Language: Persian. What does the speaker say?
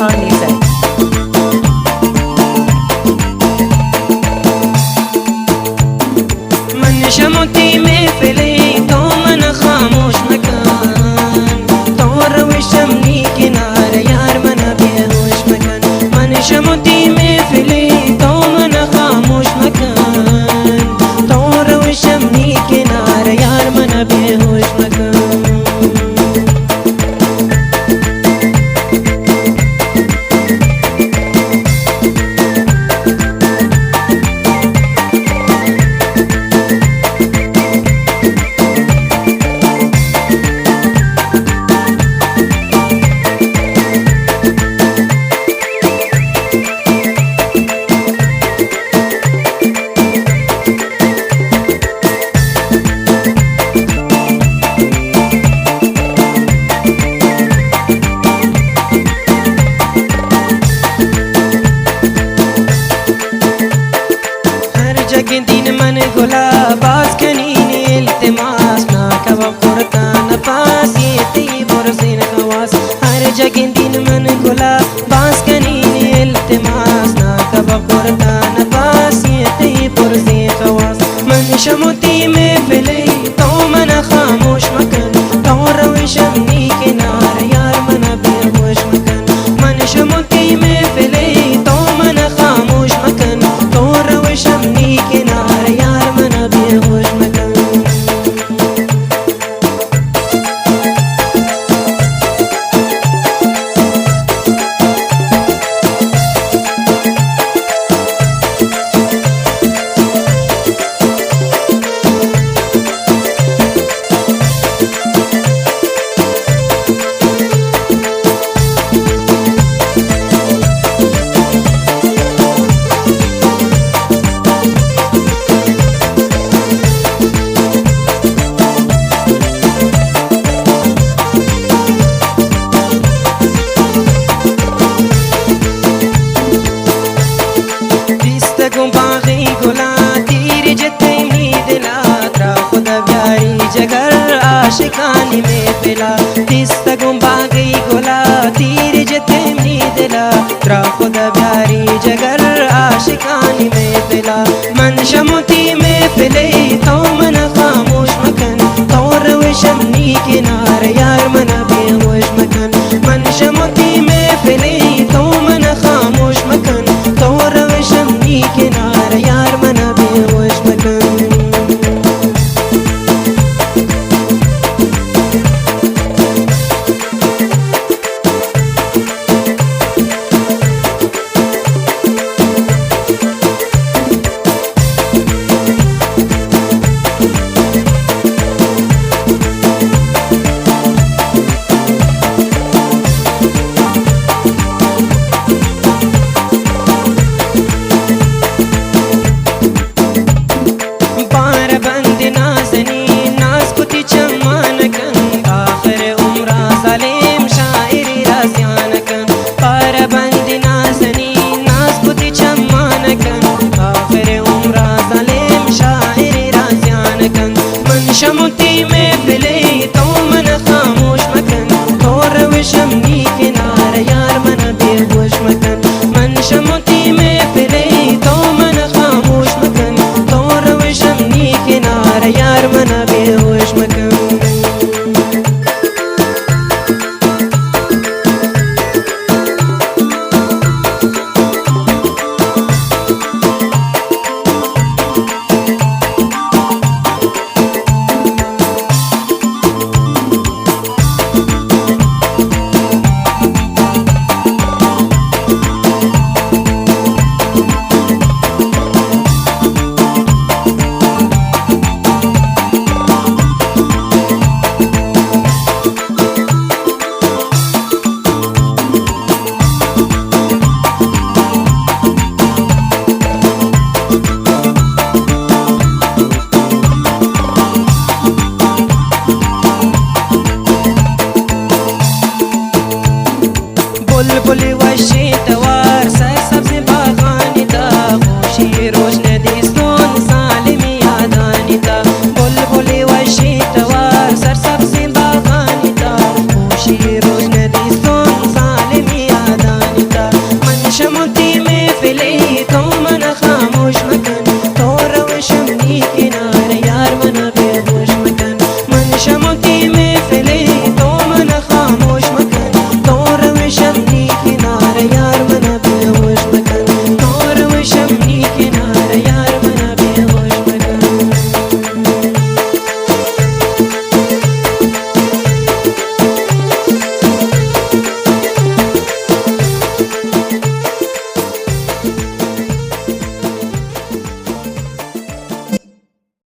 روحانی صاحب. من شموتی محفلی تو من خاموش مکن، تو روشم نی کنار یار من بیهوش مکن. من شموتی محفلی تو من خاموش مکن، تو روشم نی کنار یار من بیهوش مکن. دین من گلا باز کنین التماس نا کباب کرتا نفاس یتی برزین خواص. هر جگہ دین من گلا باز کنین التماس نا کباب کرتا نفاس یتی برزین خواص. من شموتی محفلی تو من خاموش مکن، تو روشم نی کنار یار من بیهوش مکن. من شموتی محفلی تو من خاموش مکن، تو روشم نی کنار یار من بیهوش مکن. आशिकानी में पिला तिस्ता गुम्बागी गुला तीर जतेमनी दिला त्रा खुदा प्यारी जगर आशिकानी में पिला. मन शमुती में पिले तो मन खामोश मकन, तो रोशम नी किनार यार मन बेहोश मकन. मन शमुती में पिले तो मन खामोश मकन, तो रोशम नी किनार यार मन बेहोश मकन. शमुती में पिले तो मन खामोश मकन, तो रोशम नी किनार यार मन बेहोश मकन. मन शमुती में पिले तो मन खामोश मकन, तो रोशम नी किनार यार मन बेहोश मकन. बुलबुल वशी तवा